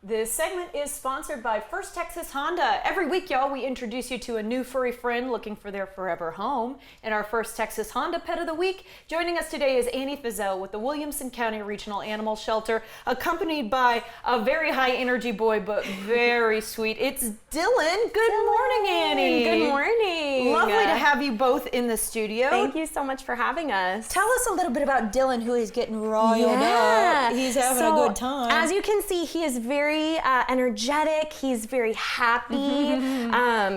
This segment is sponsored by First Texas Honda. Every week, y'all, we introduce you to a new furry friend looking for their forever home. In our First Texas Honda Pet of the Week, joining us today is Annie Fizzell with the Williamson County Regional Animal Shelter, accompanied by a very high energy boy, but very sweet. It's Dillon. Good morning, Annie. Good morning. Lovely to have you both in the studio. Thank you so much for having us. Tell us a little bit about Dillon, who is getting riled up. He's having a good time. As you can see, he is very energetic. He's very happy.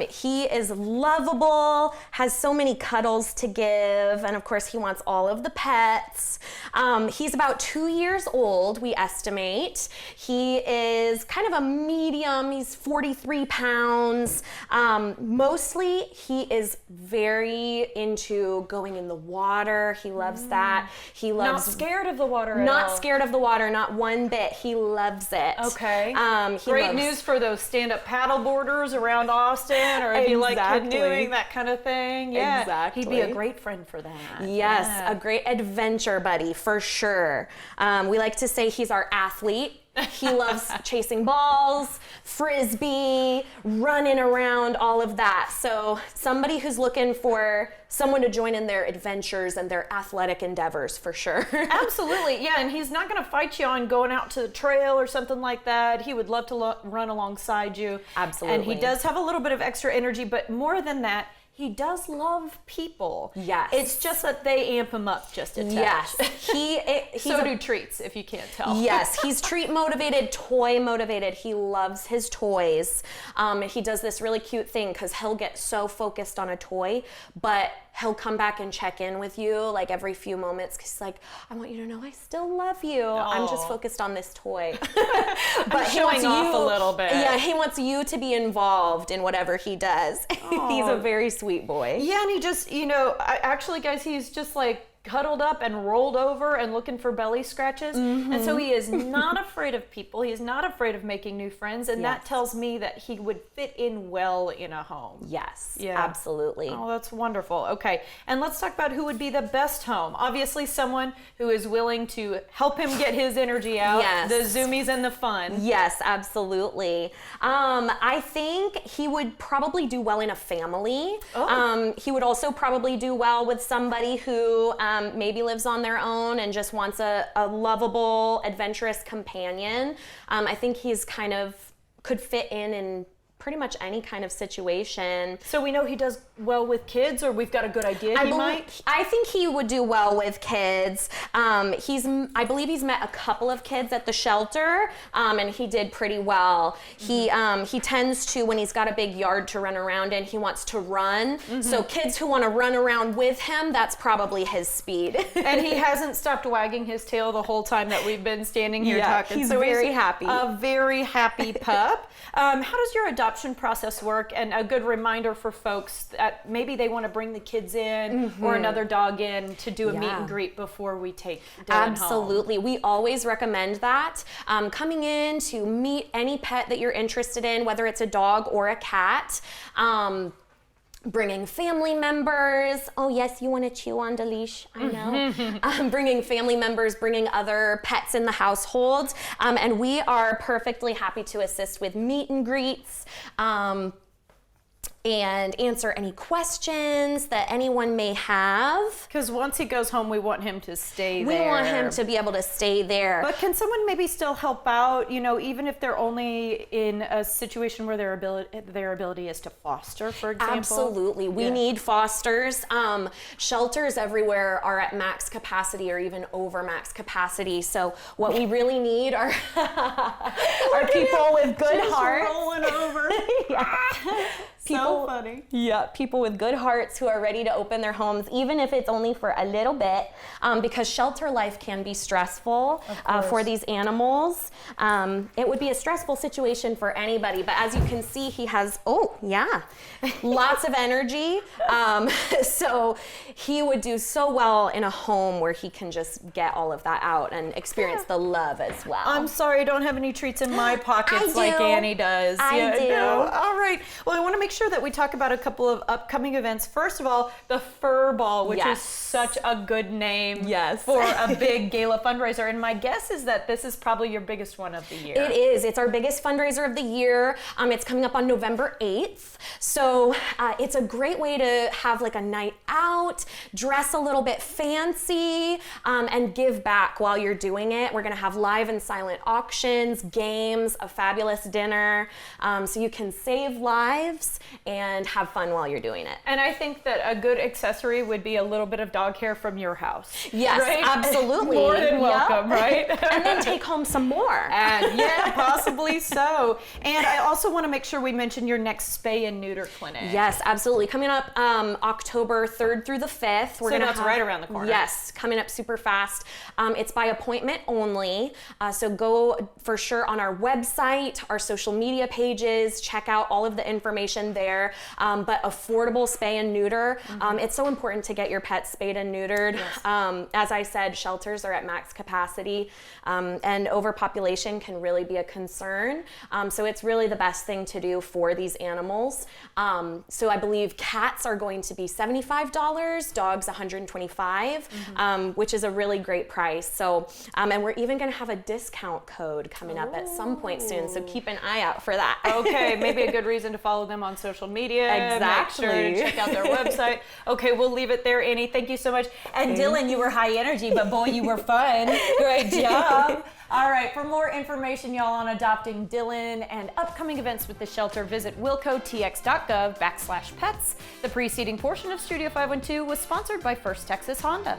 He is lovable, has so many cuddles to give, and of course he wants all of the pets. He's about 2 years old, we estimate. He is kind of a medium. He's 43 pounds. Mostly he is very into going in the water. He loves that. He loves... Not scared of the water at all. Not scared of the water, not one bit. He loves it. Okay. Great news for those stand-up paddle boarders around Austin, or if you like canoeing, that kind of thing. Yeah, exactly. He'd be a great friend for that. Yes, a great adventure buddy for sure. We like to say he's our athlete. He loves chasing balls, frisbee, running around, all of that. So somebody who's looking for someone to join in their adventures and their athletic endeavors for sure. Absolutely, yeah, and he's not going to fight you on going out to the trail or something like that. He would love to run alongside you. Absolutely. And he does have a little bit of extra energy, but more than that, he does love people. Yes. It's just that they amp him up just a touch. Yes. So do treats, if you can't tell. Yes, he's treat motivated, toy motivated. He loves his toys. He does this really cute thing because he'll get so focused on a toy, but he'll come back and check in with you like every few moments because he's like, I want you to know I still love you. I'm just focused on this toy. But showing off a little bit. Yeah, he wants you to be involved in whatever he does. He's a very sweet boy. Yeah, and he just, actually, guys, he's just like cuddled up and rolled over and looking for belly scratches. And so he is not afraid of people. He's not afraid of making new friends. And that tells me that he would fit in well in a home. Yes, absolutely. Oh, that's wonderful. Okay, and let's talk about who would be the best home. Obviously, someone who is willing to help him get his energy out. Yes. The zoomies and the fun. Yes, absolutely. I think he would probably do well in a family. He would also probably do well with somebody who maybe lives on their own and just wants a lovable, adventurous companion. I think he's kind of could fit in pretty much any kind of situation. So we know he does well with kids, or we've got a good idea he might? I think he would do well with kids. I believe he's met a couple of kids at the shelter, and he did pretty well. He tends to, when he's got a big yard to run around in, he wants to run. So kids who want to run around with him, that's probably his speed. And he hasn't stopped wagging his tail the whole time that we've been standing here talking. He's very happy. A very happy pup. How does your adoption process work? And a good reminder for folks that maybe they want to bring the kids in or another dog in to do a meet and greet before we take Dillon Absolutely. home. We always recommend that. Coming in to meet any pet that you're interested in, whether it's a dog or a cat. Bringing family members. Oh yes, you want to chew on the leash, I know. Bringing family members, bringing other pets in the household. And we are perfectly happy to assist with meet and greets. And answer any questions that anyone may have. Because once he goes home, we want him to stay there. We want him to be able to stay there. But can someone maybe still help out, even if they're only in a situation where their ability is to foster, for example? Absolutely. We need fosters. Shelters everywhere are at max capacity or even over max capacity. So what we really need are, people with good hearts. Rolling over. People, funny. Yeah, people with good hearts who are ready to open their homes, even if it's only for a little bit, because shelter life can be stressful for these animals. It would be a stressful situation for anybody, but as you can see, he has, lots of energy. So he would do so well in a home where he can just get all of that out and experience the love as well. I'm sorry, I don't have any treats in my pockets like Annie does. I do. No. All right. Well, I want to make sure sure that we talk about a couple of upcoming events. First of all, the Fur Ball, which is such a good name for a big gala fundraiser. And my guess is that this is probably your biggest one of the year. It is. It's our biggest fundraiser of the year. It's coming up on November 8th. So it's a great way to have like a night out, dress a little bit fancy, and give back while you're doing it. We're going to have live and silent auctions, games, a fabulous dinner, so you can save lives and have fun while you're doing it. And I think that a good accessory would be a little bit of dog hair from your house. Yes, right? absolutely. More than welcome, right? And then take home some more. And yeah, possibly so. And I also want to make sure we mention your next spay and neuter clinic. Yes, absolutely. Coming up October 3rd through the 5th. So that's right around the corner. Yes, coming up super fast. It's by appointment only. So go for sure on our website, our social media pages, check out all of the information there. But affordable spay and neuter. It's so important to get your pet spayed and neutered. Yes. As I said, shelters are at max capacity, and overpopulation can really be a concern. So it's really the best thing to do for these animals. So I believe cats are going to be $75, dogs $125, which is a really great price. So, and we're even going to have a discount code coming up at some point soon. So keep an eye out for that. Okay, maybe a good reason to follow them on social media. Exactly. Make sure to check out their website. Okay, we'll leave it there, Annie. Thank you so much. And Dillon, you were high energy, but boy, you were fun. Great job. All right, for more information, y'all, on adopting Dillon and upcoming events with the shelter, visit wilcotx.gov/pets. The preceding portion of Studio 512 was sponsored by First Texas Honda.